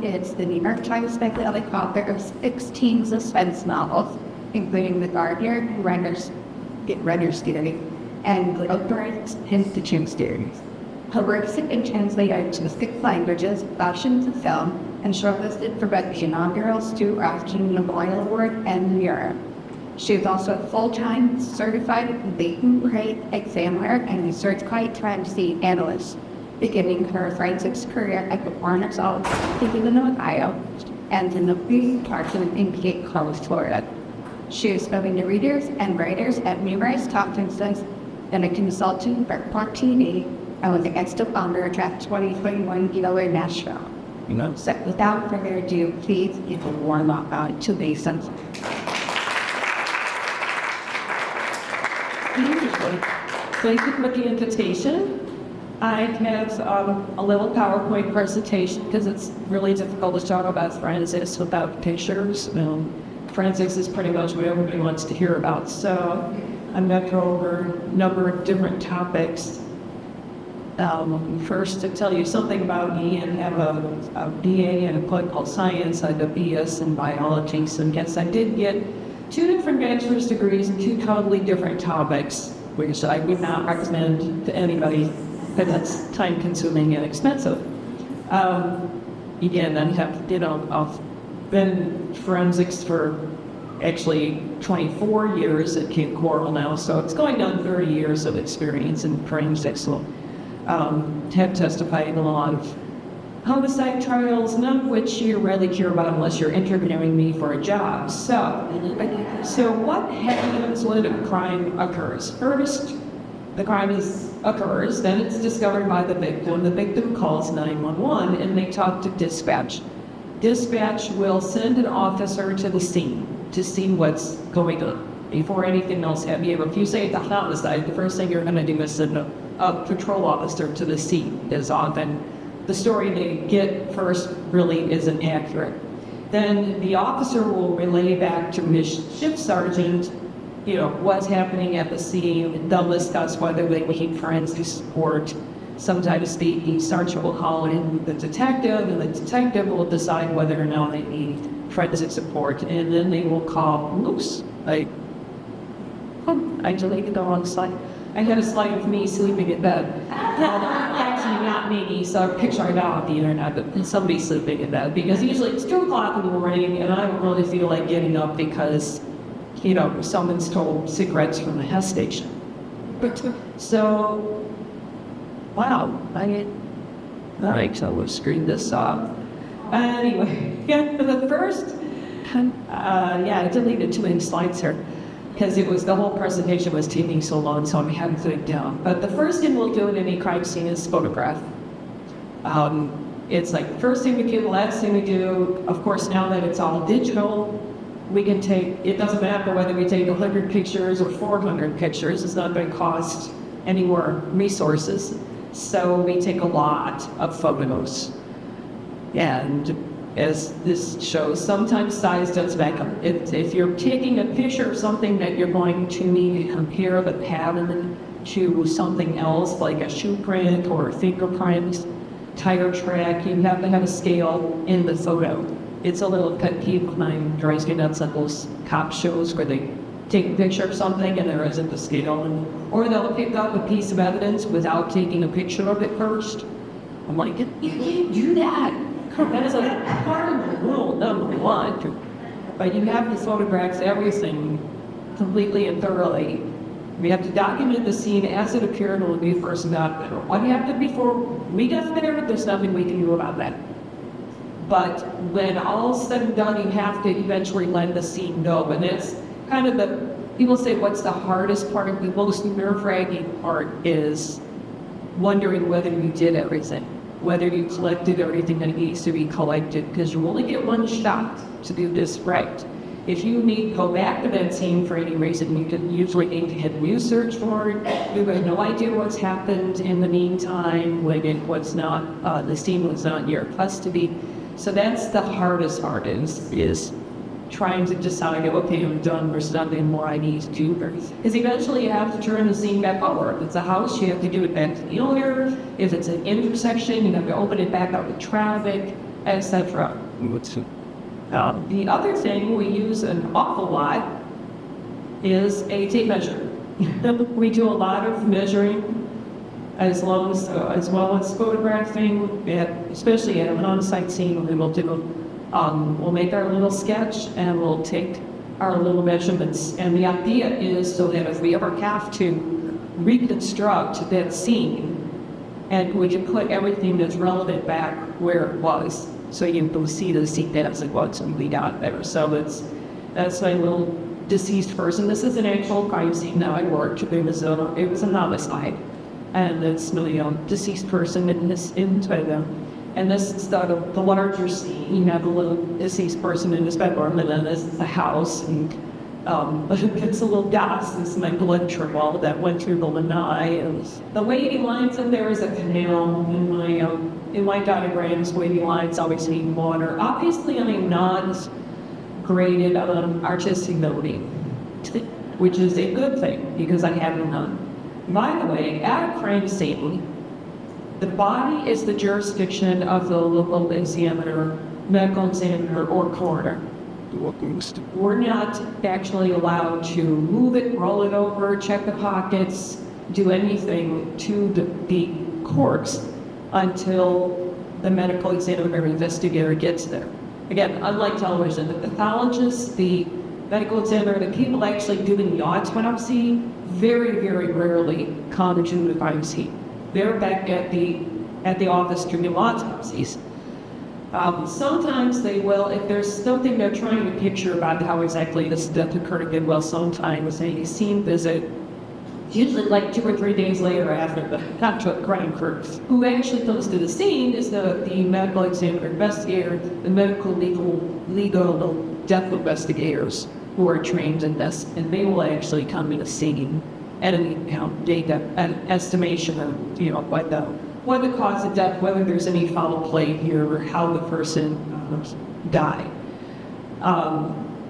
is the New York Times bestselling author of 16 suspense novels, including The Guardian, Renner's Theory, and the Oprah's Institute series. Her works have been translated into 6 languages, optioned to film, and shortlisted for both the inaugural Stu Austin Memorial Award and the Europe. She is also a full-time certified latent rate examiner and research crime analyst, beginning her forensics career at the Barnes Office in Ohio and in the Green Parkland in Cape Coast, Florida. She is spoken to readers and writers at numerous conferences and a consultant for Park TV and was a guest of honor at 2021 Gila Nashville. So without further ado, please give a warm up to Mason. Thank you for the invitation. I have a little PowerPoint presentation because it's really difficult to talk about forensics without pictures. Forensics is pretty much what everybody wants to hear about. So I'm going to go over a number of different topics. First, to tell you something about me, I have a BA in political science. I have a BS in biology. So yes, I did get 2 different bachelor's degrees in 2 totally different topics, which I would not recommend to anybody because that's time-consuming and expensive. Again, I've been forensics for actually 24 years at Cape Coral now, so it's going on 30 years of experience in forensics. So, have testified in a lot of homicide trials, none of which you really care about unless you're interviewing me for a job. So what happens when a crime occurs? First, the crime occurs, then it's discovered by the victim. The victim calls 911 and they talk to dispatch. Dispatch will send an officer to the scene to see what's going on. Before anything else happens, if you say it's a homicide, the first thing you're going to do is send a patrol officer to the scene. As often the story they get first really isn't accurate. Then the officer will relay back to his shift sergeant, what's happening at the scene. They'll discuss whether they need forensic support. Sometimes the sergeant will call in the detective, and the detective will decide whether or not they need forensic support. And then they will call loose. I deleted the wrong slide. I had a slide of me sleeping in bed. Actually, not me, so a picture I got off the internet, but somebody sleeping in bed. Because usually it's 2 o'clock in the morning, and I don't really feel like getting up because, someone stole cigarettes from the Hess station. So, wow, so we'll screen this off. Anyway, for the first, I deleted 2 main slides here. Because the whole presentation was taking so long, so I'm having to put it down. But the first thing we'll do in any crime scene is photograph. It's like the first thing we do, the last thing we do. Of course, now that it's all digital, we can it doesn't matter whether we take 100 pictures or 400 pictures, it's not going to cost any more resources. So we take a lot of photos. And as this shows, sometimes size does back up. If you're taking a picture of something that you're going to need to compare the pattern to something else, like a shoe print or fingerprints, tire track, you have to have a scale in the photo. It's a little pet peeve of mine, drives me nuts at those cop shows where they take a picture of something and there isn't a scale, or they'll pick up a piece of evidence without taking a picture of it first. I'm like, you can't do that. That is a part of the rule, number 1. But you have to photograph everything completely and thoroughly. We have to document the scene as it appeared when we first got there. What happened before we got there, there's nothing we can do about that. But when all's said and done, you have to eventually let the scene go. And it's kind of people say, what's the hardest part? The most nerve-wracking part is wondering whether you did everything. Whether you collected everything that needs to be collected, because you only get 1 shot to do this right. If you need to go back to that scene for any reason, you can usually need to hit research for it. You have no idea what's happened in the meantime, when the scene was not in your custody. So that's the hardest part is trying to decide, okay, I'm done, there's nothing more I need to do. Because eventually you have to turn the scene back over. If it's a house, you have to do it back to the owner. If it's an intersection, you have to open it back up with traffic. etc. The other thing we use an awful lot is a tape measure. We do a lot of measuring as well as photographing, especially at an on-site scene. We'll make our little sketch and we'll take our little measurements. And the idea is so that if we ever have to reconstruct that scene, and we can put everything that's relevant back where it was. So you can see the scene as it was and we got there. So that's my little deceased person. This is an actual crime scene that I worked. It was a homicide. And it's really a deceased person in them. And this is the larger scene. You have a little deceased person in this bedroom, and then this is the house. And it's a little gas. This is my blood trickle that went through the lanai. And the wavy lines in there is a canal. In my diagrams, wavy lines always mean water. Obviously, I'm not graded on artistic ability, which is a good thing because I have none. By the way, at a crime scene, the body is the jurisdiction of the local examiner, medical examiner, or coroner. We're not actually allowed to move it, roll it over, check the pockets, do anything to the corpse until the medical examiner or investigator gets there. Again, unlike television, the pathologist, the medical examiner, the people actually doing the autopsy very, very rarely come to the crime scene. They're back at the office doing autopsies. Sometimes they will, if there's something they're trying to picture about how exactly this death occurred again, well, sometimes a scene visit, usually like 2 or 3 days later after the actual crime occurs. Who actually goes to the scene is the medical examiner, investigator, the medical legal death investigators who are trained in this, and they will actually come to the scene and an estimation of what the cause of death, whether there's any foul play here, or how the person died.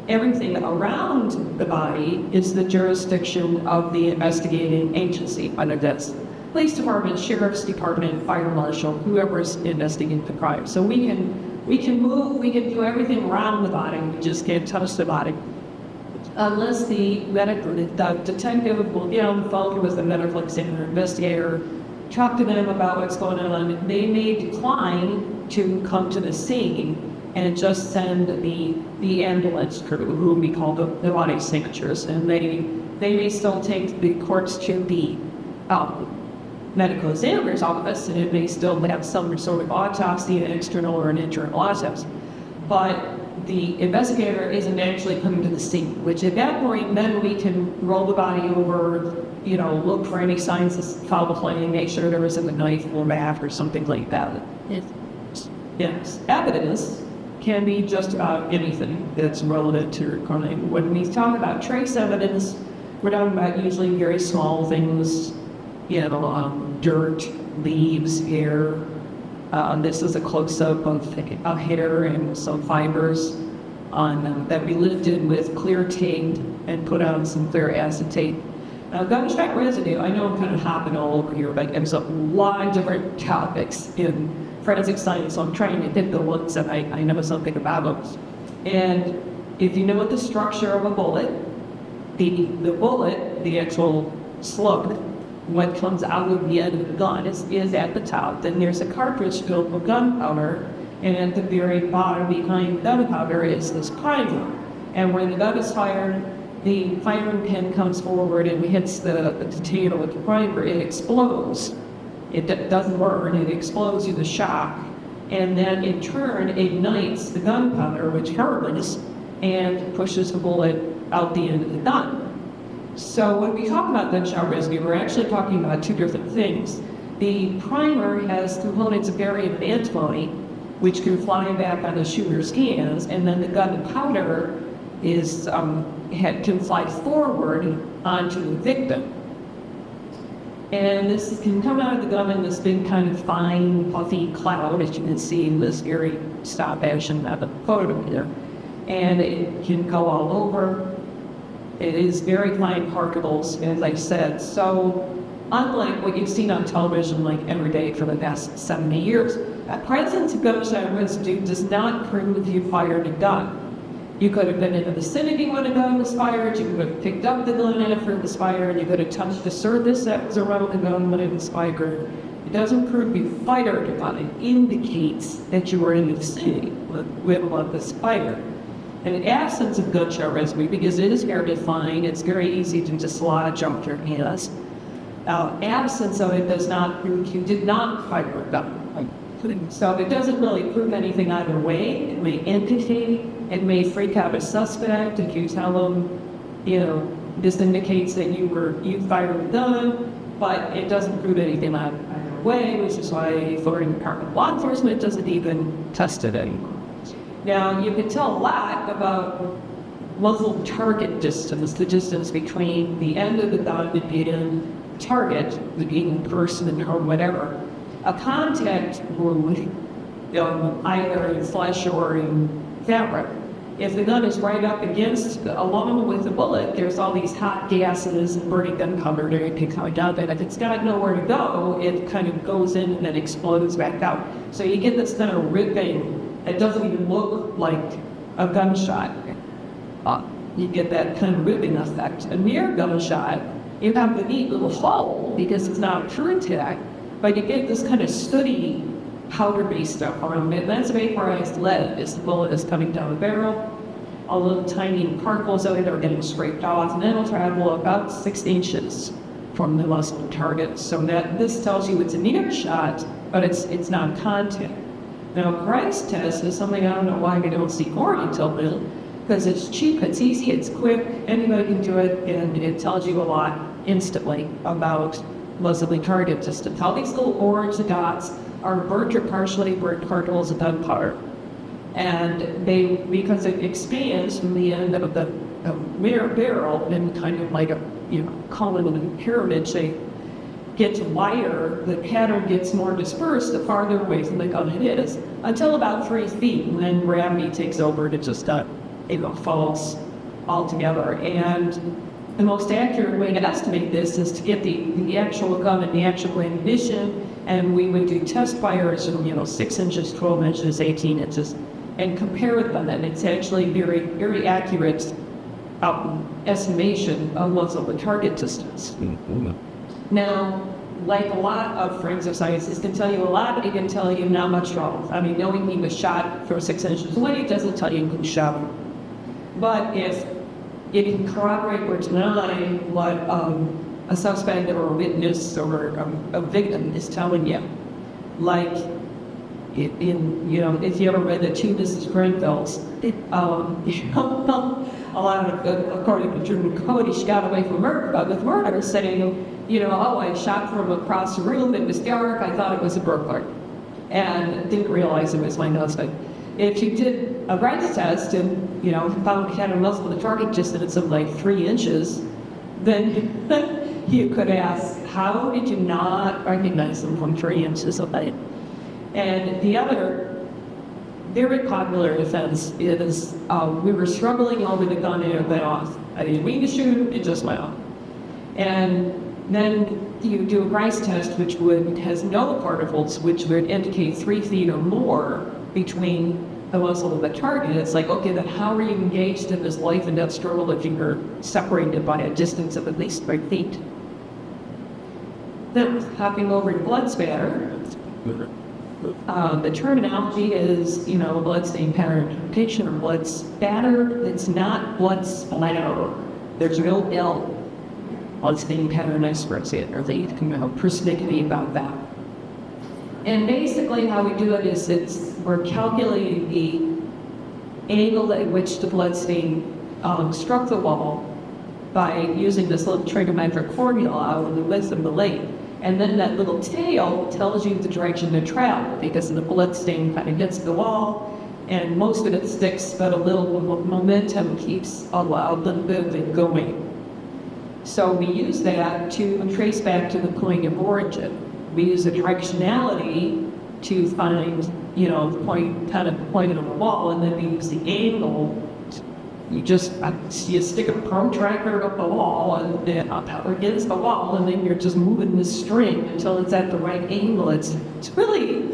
Everything around the body is the jurisdiction of the investigating agency, whether that's police department, sheriff's department, fire marshal, whoever's investigating the crime. So we can move, we can do everything around the body, we just can't touch the body. Unless the detective will get on the phone with the medical examiner, investigator, talk to them about what's going on. They may decline to come to the scene and just send the ambulance crew, who we call the body signatures, and they may still take the corpse to the medical examiner's office, and it may still have some sort of autopsy, an external or an internal autopsy. But the investigator isn't actually coming to the scene, which at that point, then we can roll the body over, look for any signs of foul play, make sure there isn't a knife or back or something like that. Yes. Evidence can be just about anything that's relevant to a crime. When we talk about trace evidence, we're talking about usually very small things, dirt, leaves, hair. This is a close-up of hair and some fibers that we lifted with clear tape and put on some clear acetate. Gunshot residue, I know I'm kind of hopping all over here, but there's a lot of different topics in forensic science, so I'm trying to hit the ones that I know something about them. And if you know what the structure of a bullet, the bullet, the actual slug, what comes out of the end of the gun is at the top. Then there's a cartridge filled with gunpowder, and at the very bottom behind gunpowder is this primer. And when the gun is fired, the firing pin comes forward and hits the potato with the primer. It explodes. It doesn't burn. It explodes through the shock, and then in turn ignites the gunpowder, which hurls and pushes the bullet out the end of the gun. So when we talk about gunshot residue, we're actually talking about two different things. The primer has components of barium and antimony, which can fly back on the shooter's hands, and then the gunpowder can fly forward onto the victim. And this can come out of the gun in this big kind of fine, puffy cloud, as you can see in this very stop action of the photo here. And it can go all over. It is very fine particles, as I said. So unlike what you've seen on television like every day for the past 70 years, presence of gunshot residue does not prove you fired a gun. You could have been in the vicinity when a gun was fired, you could have picked up the gun after it was fired, you could have touched the surface that was around the gun when it was fired. It doesn't prove you fired a gun. It indicates that you were in the vicinity when one was fired. And in absence of gunshot residue, because it is hard to find, it's very easy to dislodge off your hands. Absence of it does not prove you did not fire a gun. So it doesn't really prove anything either way. It may indicate, it may freak out a suspect if you tell them, this indicates that you fired a gun, but it doesn't prove anything either way, which is why Florida Department of Law Enforcement doesn't even test it anymore. Now, you can tell a lot about muzzle target distance, the distance between the end of the gun and the target, the being person or whatever. A contact wound, either in flesh or in fabric, if the gun is right up against, along with the bullet, there's all these hot gases and burning gunpowder that it can come down. But if it's got nowhere to go, it kind of goes in and then explodes back out. So you get this kind of ripping. It doesn't even look like a gunshot. You get that kind of ripping effect. A near gunshot, you have the neat little fall because it's not true attack. But you get this kind of sooty, powder-based stuff around it. That's vaporized lead as the bullet is coming down the barrel. All little tiny particles of it are getting scraped off, and it'll travel about 6 inches from the muzzle target. So that this tells you it's a near shot, but it's not contact. Now, Price test is something I don't know why we don't see more until then, because it's cheap, it's easy, it's quick, anybody can do it, and it tells you a lot instantly about muzzle target distance. All these little orange dots are burnt or partially burnt particles of gunpowder. And because it expands from the end of the barrel and kind of like call it a pyramid shape, gets wider, the pattern gets more dispersed the farther away from the gun it is, until about 3 feet, and then gravity takes over and it just falls altogether. And the most accurate way to estimate this is to get the actual gun and the actual ammunition, and we would do test fires of 6 inches, 12 inches, 18 inches, and compare them, and it's actually very, very accurate estimation of what's the target distance. Now, like a lot of forensic scientists can tell you a lot, it can tell you not much at all. I mean, knowing he was shot from 6 inches away doesn't tell you who shot him. But if you can corroborate or deny what a suspect or a witness or a victim is telling you, like if you ever read the 2 Mrs. Grenfelds, a lot of, according to Truman Capote, she got away from with murder, saying, I shot from across the room, it was dark, I thought it was a burglar, and didn't realize it was my husband. If you did a Price test and, found he had a muzzle with a target distance of like 3 inches, then you could ask, how did you not recognize them from 3 inches away? And the other very popular defense is, we were struggling over the gun and it went off. I didn't mean to shoot, it just went off. And then you do a Price test, which has no particles, which would indicate 3 feet or more between the muzzle of the target. It's like, okay, then how are you engaged in this life and death struggle if you were separated by a distance of at least 3 feet? Then hopping over to blood spatter. The terminology is, bloodstain pattern interpretation or blood spatter. It's not blood splatter. There's no L. Bloodstain pattern experts or they can have persnickety about that. And basically how we do it is we're calculating the angle at which the bloodstain struck the wall by using this little trigonometric formula with the width of the lane. And then that little tail tells you the direction to travel because the bloodstain kind of hits the wall and most of it sticks, but a little momentum keeps a little bit of it going. So we use that to trace back to the point of origin. We use the directionality to find, the point of the wall, and then we use the angle. You stick a protractor up the wall and then up against the wall, and then you're just moving the string until it's at the right angle. It's really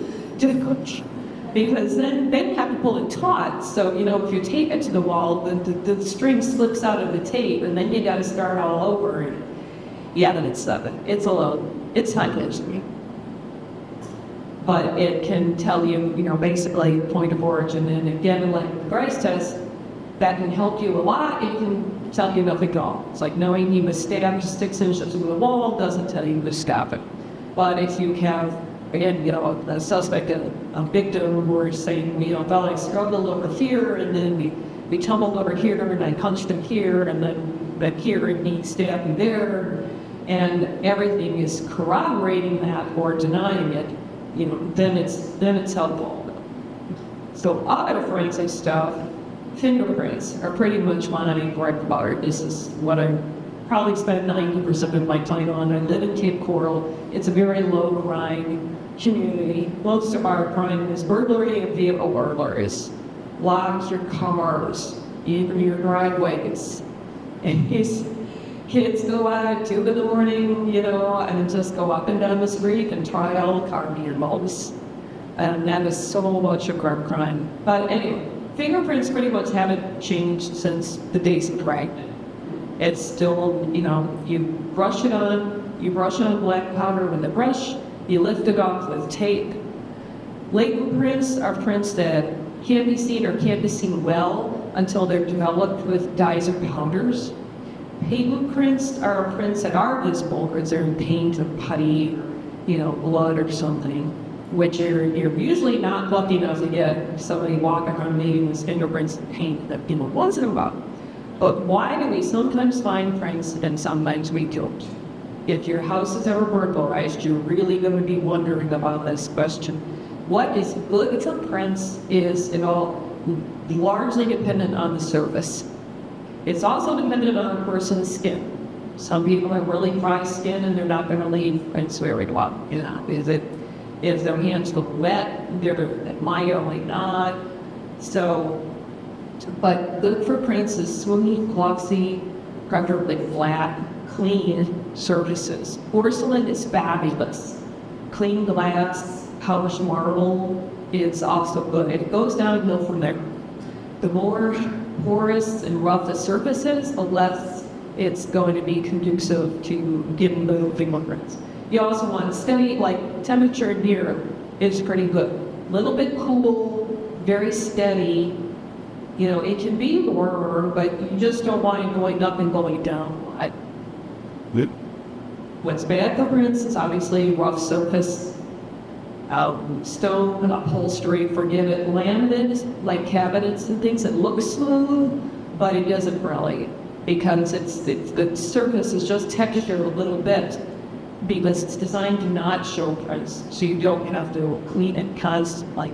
Because then you have to pull it taut. So, if you tape it to the wall, the string slips out of the tape, and then you got to start all over. And yeah, then it's time consuming. But it can tell you, basically point of origin. And again, like the Bryce test, that can help you a lot. It can tell you nothing at all. It's like knowing you must stay up 6 inches from the wall doesn't tell you to stop it. But if you have, again, a suspect, a victim, we're saying, well, I struggled over here, and then we tumbled over here, and I punched him here, and then here, and he stabbed me there, and everything is corroborating that or denying it, then it's helpful. So other forensic stuff, fingerprints are pretty much what I'm right about. This is what I probably spend 90% of my time on. I live in Cape Coral. It's a very low crime community. Most of our crime is burglary and vehicle burglaries. Lock your cars, even your driveways. And these kids go out at 2 in the morning, and just go up and down the street and try all car modes. And that is so much of our crime. But anyway, fingerprints pretty much haven't changed since the days of Dragnet. It's still, you brush it on black powder with a brush, you lift it off with tape. Latent prints are prints that can't be seen or can't be seen well until they're developed with dyes or powders. Patent prints are prints that are visible because they're in paint or putty, blood or something, which you're usually not lucky enough to get somebody walking around maybe with fingerprints and paint that people wasn't about. But why do we sometimes find prints and sometimes we don't? If your house is ever burglarized, you're really going to be wondering about this question. What is good to prints is largely dependent on the surface. It's also dependent on a person's skin. Some people have really dry skin and they're not going to leave prints very well. If their hands look wet, they're mildly not. But good for prints is smooth, glossy, preferably flat, clean surfaces. Porcelain is fabulous. Clean glass, polished marble is also good. It goes downhill from there. The more porous and rough the surfaces, the less it's going to be conducive to getting the fingerprints. You also want to study, like temperature near is pretty good. A little bit cool, very steady. It can be warmer, but you just don't want it going up and going down. What's bad for prints is obviously rough surface, stone, upholstery, forget it. Laminate, like cabinets and things that look smooth, but it doesn't really, because the surface is just textured a little bit, because it's designed to not show prints, so you don't have to clean it constantly.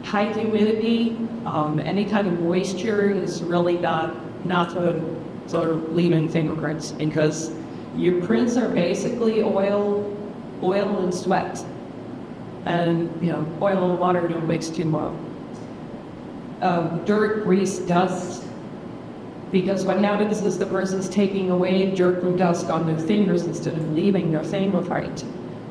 High humidity, any kind of moisture is really not to sort of leaving fingerprints, because your prints are basically oil and sweat, and oil and water don't mix too well. Dirt, grease, dust, because what happens is the person's taking away dirt and dust on their fingers instead of leaving their fingerprint.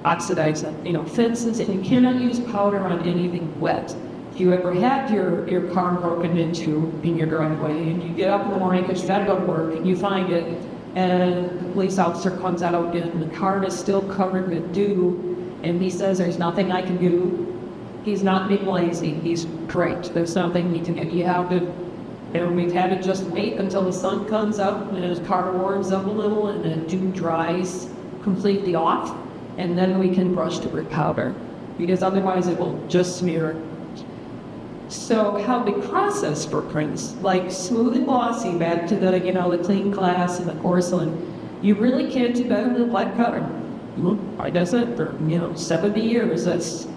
Oxidize it, fences, and you cannot use powder on anything wet. If you ever had your car broken into in your driveway and you get up in the morning because you gotta go to work and you find it, and the police officer comes out and the car is still covered with dew, and he says there's nothing I can do, he's not being lazy, he's correct. There's nothing you can do. You have to, we've had to just wait until the sun comes up and his car warms up a little and the dew dries completely off, and then we can brush it with powder, because otherwise it will just smear. So how we process for prints, like smooth and glossy, back to the clean glass and the porcelain, you really can't do better than black powder. I guess it for 70 years, that's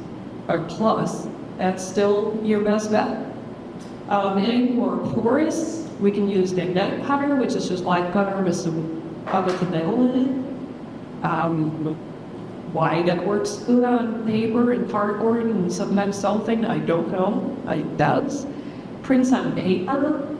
or plus, that's still your best bet. Any more porous, we can use magnetic powder, which is just black powder with some other metal in it. Why that works good on paper and cardboard and sometimes something, I don't know. It does. Prints on paper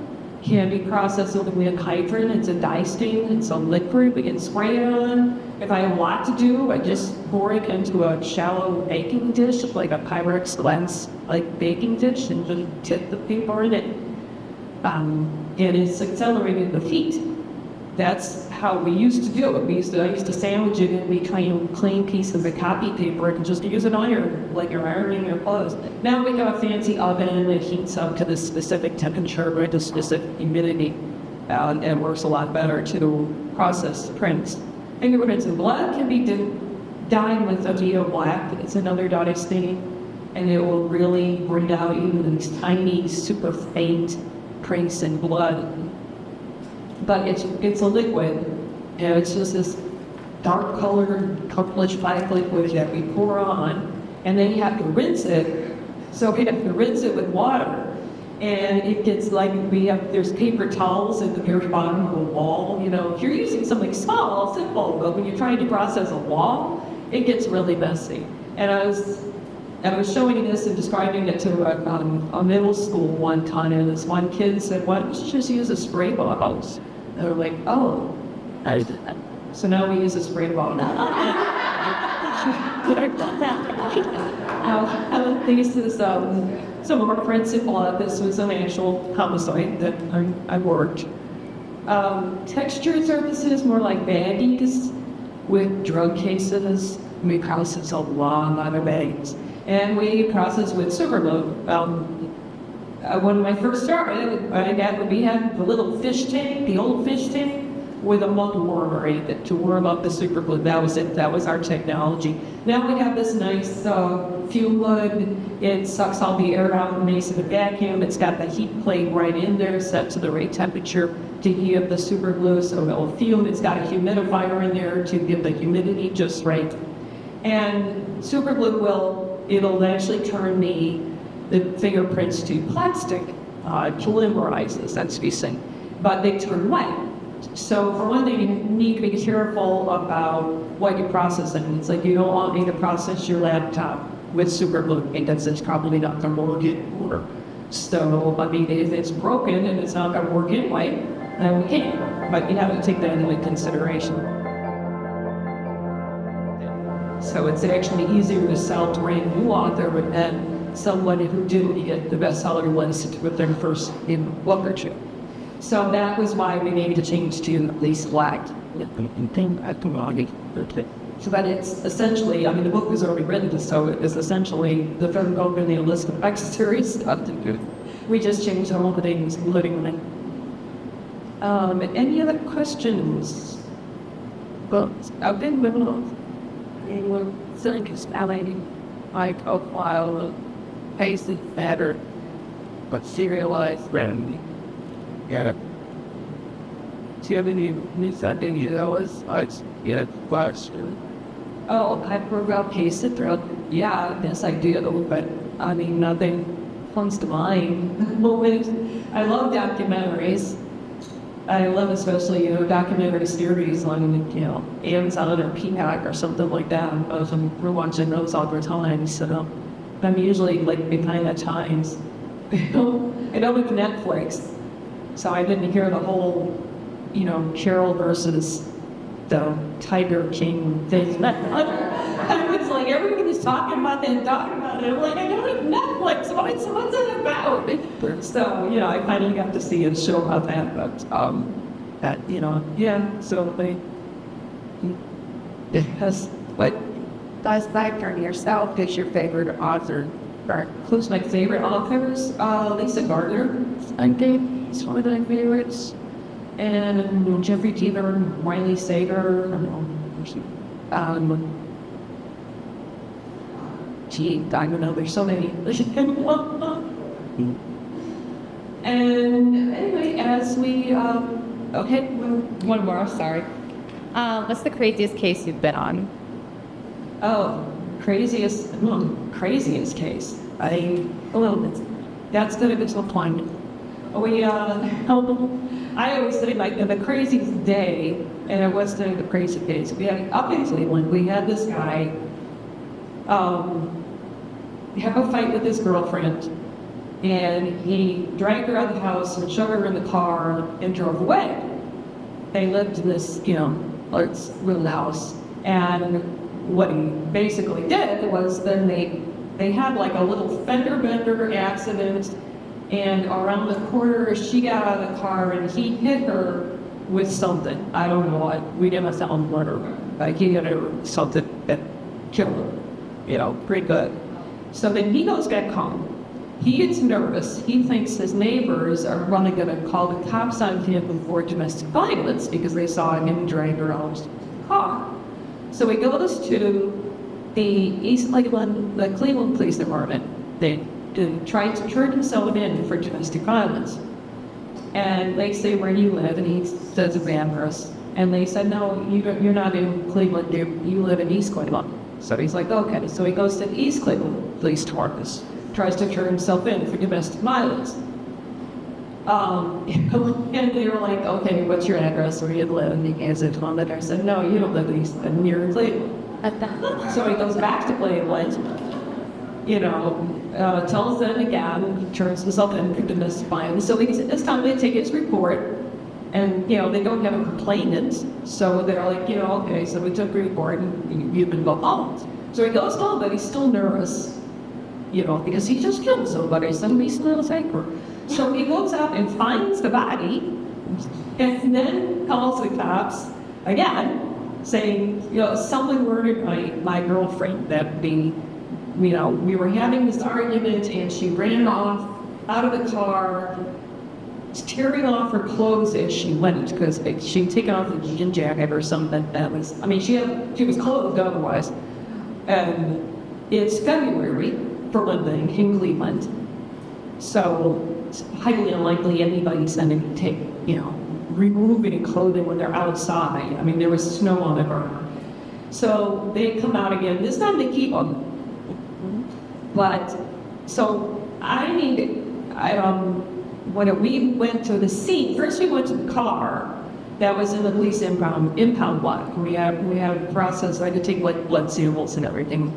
can be processed with a hydrant. It's a dye stain. It's a liquid we can spray it on. If I have a lot to do, I just pour it into a shallow baking dish, like a Pyrex glass like baking dish, and just dip the paper in it. And it's accelerated the heat. That's how we used to do it. I used to sandwich it in between clean pieces of copy paper and just use an iron, like you're ironing your clothes. Now we got a fancy oven that heats up to the specific temperature with the specific humidity, and it works a lot better to process prints. Fingerprints in blood can be dyed with a Vio black. It's another dye stain, and it will really bring out even these tiny, super faint prints in blood. But it's a liquid, and it's just this dark colored purplish black liquid that we pour on, and then you have to rinse it. So we have to rinse it with water, and it gets like there's paper towels at the very bottom of the wall. You know, if you're using something small, simple, but when you're trying to process a wall, it gets really messy. And I was showing this and describing it to a middle school one time, and this one kid said, "Why don't you just use a spray bottle?" And they were like, "Oh." So now we use a spray bottle. This is some of our prints in blood. This was an actual homicide that I worked. Textured surfaces, more like baggies with drug cases. We process a lot of bags. And we process with super glue. When I first started, we had the little fish tank, the old fish tank, with a mud warmer in it to warm up the super glue. That was it. That was our technology. Now we have this nice fume hood. It sucks all the air out and makes it a vacuum. It's got the heat plate right in there, set to the right temperature to heat up the super glue so it'll fume. It's got a humidifier in there to give the humidity just right. And super glue it'll actually turn the fingerprints to plastic, polymerizes, that's the thing, but they turn white. So for one thing, you need to be careful about what you're processing. It's like you don't want me to process your laptop with super glue because it's probably not going to work. So, I mean, if it's broken and it's not going to work anyway, then we can't. But you have to take that into consideration. So it's actually easier to sell to a new author than someone who didn't get the bestseller list with their first book or two. So that was why we needed to change to at least black. So that it's essentially, I mean, the book was already written, so it is essentially the third book in the list of X series stuff. We just changed all the things, including them. Any other questions? But I've been living on selling is like a while of pacing matter, but serialized randomly. Yeah. Do you have any something you know as question? Oh, I forgot pace it through. Yeah, yes I do, but I mean nothing comes to mind. I love documentaries. I love especially, documentary series on, Amazon or Peacock or something like that. We're watching those all the time, so I'm usually like behind the times. I don't with Netflix, so I didn't hear the whole, Carol versus the Tiger King thing. It's like everybody's talking about that and talking about it. I'm like, I don't have Netflix. What's it about? So, I finally got to see a show about that. But, so it has, what? Does that turn yourself? Who's your favorite author? Who's my favorite authors? Lisa Gardner, I think, is one of my favorites. And Jeffrey Deaver, Wiley Sager, I don't know, there's so many. And anyway, as we, okay, One more, sorry. What's the craziest case you've been on? Oh, craziest case. That's gonna be some fun. I always say like the craziest day, and it wasn't the crazy case. We had up in Cleveland, we had this guy have a fight with his girlfriend, and he dragged her out of the house and shoved her in the car and drove away. They lived in this, it's little house. And what he basically did was then they had like a little fender bender accident, and around the corner she got out of the car and he hit her with something. I don't know what. We didn't sound murder. Like he hit her with something that killed her, pretty good. So then he goes back home. He gets nervous. He thinks his neighbors are going to call the cops on him for domestic violence because they saw him drag her out of the car. So he goes to the Cleveland Police Department. They tried to turn himself in for domestic violence. And they say, where do you live? And he says, Amherst. And they said, no, you're not in Cleveland, you live in East Cleveland. So he's like, okay. So he goes to the East Cleveland Police Department, tries to turn himself in for domestic violence. And they were like, okay, what's your address, where you live? And he answered on that. I said, no, you don't live near Cleveland. So he goes back to Cleveland, tells them again, he turns himself in for domestic violence. So this time they take his report, and, they don't have a complainant. So they're like, okay, so we took a report, and you've been home. So he goes home, but he's still nervous, because he just killed somebody, so he's still safer. So he goes out and finds the body, and then calls the cops again, saying, someone murdered my girlfriend. We were having this argument, and she ran off out of the car, tearing off her clothes as she went, because she'd taken off the jean jacket or something. She was clothed otherwise. And it's February, for one thing, in Cleveland. So it's highly unlikely anybody's going to take, remove any clothing when they're outside. There was snow on the ground. So they come out again. This time they keep them. But, so, when we went to the scene, first we went to the car that was in the police impound lot. We had a process, I had to take blood samples and everything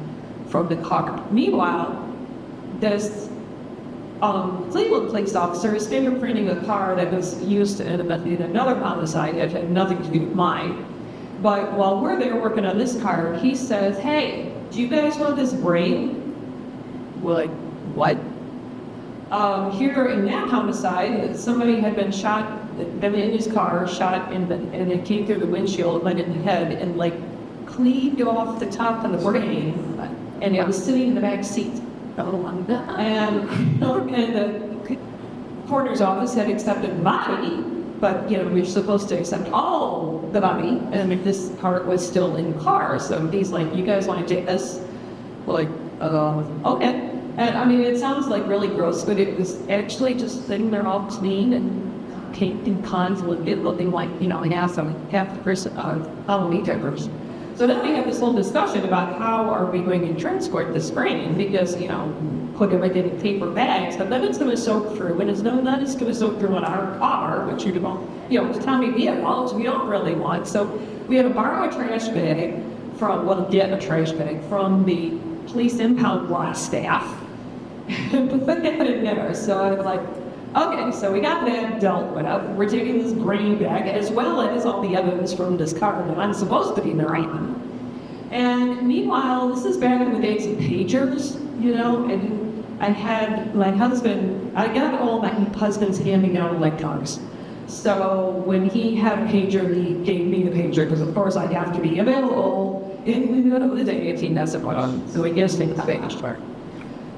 from the car. Meanwhile, this Cleveland police officer is fingerprinting a car that was used in another homicide that had nothing to do with mine. But while we're there working on this car, he says, hey, do you guys want this brain? We're like, what? Here in that homicide, somebody had been shot, been in his car, shot, and it came through the windshield, went in the head, and cleaved off the top of the brain, and it was sitting in the back seat. And the coroner's office had accepted the body, but we were supposed to accept all the body, and this part was still in the car. So he's like, you guys want to take this? We're like, okay. And it sounds like really gross, but it was actually just sitting there all clean and caked in cons, looking like, half the person, Halloween typers. So then we have this whole discussion about how are we going to transport this brain, because, put everything in paper bags, but then it's going to soak through, and it's going to soak through in our car, which the Tommy vehicles we don't really want. So we had to borrow a trash bag get a trash bag from the police impound lot staff, and put that in there. So I was like, okay, so we got that dealt with. We're taking this brain back, as well as all the evidence from this car that I'm supposed to be narrating. And meanwhile, this is back in the days of pagers, and I had my husband, I got all my husband's handing out electronics. So when he had a pager, he gave me the pager, because of course I'd have to be available in the middle of the day if he doesn't want. So he gives me the pager.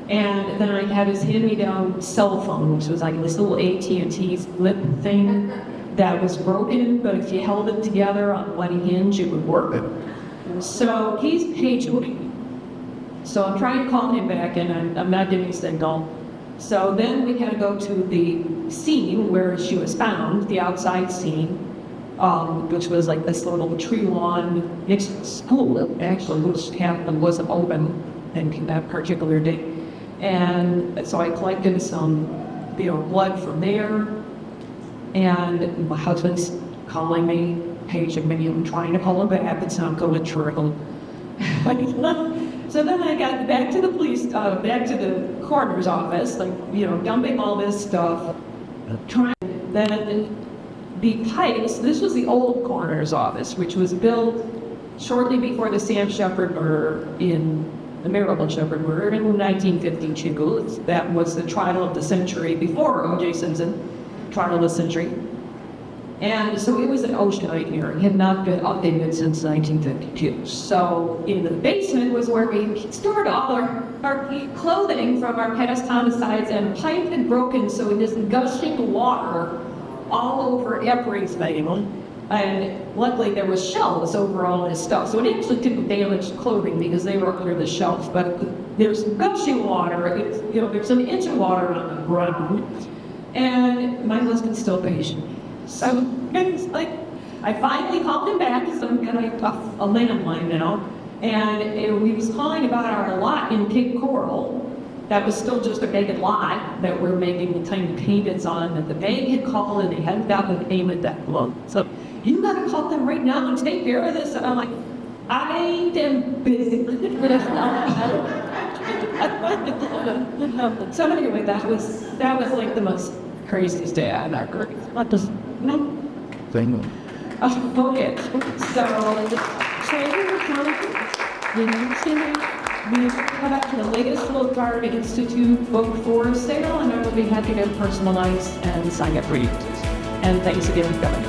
And then I had his hand-me-down cell phone, which was like this little AT&T flip thing that was broken, but if you held it together on one hinge, it would work. So he's paging me. So I'm trying to call him back, and I'm not getting a signal. So then we had to go to the scene where she was found, the outside scene, which was like this little tree lawn next to the school, actually, which wasn't open in that particular day. And so I collected some, blood from there, and my husband's calling me, paging me, and trying to call him back, it's not going through. So then I got back to the back to the coroner's office, like, dumping all this stuff, trying, then the pipes, this was the old coroner's office, which was built shortly before the Sam Shepard murder the Maribel Shepard murder in 1952. That was the trial of the century before O.J. Simpson, trial of the century. And so it was an oceanite hearing, had not been updated since 1952. So in the basement was where we stored all our clothing from our past homicides, and pipe had broken, so this gushing water all over everything. And luckily there was shelves over all this stuff. So it actually didn't damage clothing because they were under the shelf, but there's gushing water, there's an inch of water on the ground. And my husband's still patient. So it's like, I finally called him back, because I'm kind of a landline now. And we was calling about our lot in Cape Coral. That was still just a vacant lot that we're making the tiny payments on, that the bank had called and they hadn't gotten the payment that long. So you gotta call them right now and take care of this. And I'm like, I am busy. So anyway, that was like the most craziest day I've ever. Thank you. Okay, so we come back to the latest Little Guard Institute book for sale, and I will be happy to personalize and sign up for you. And thanks again for coming.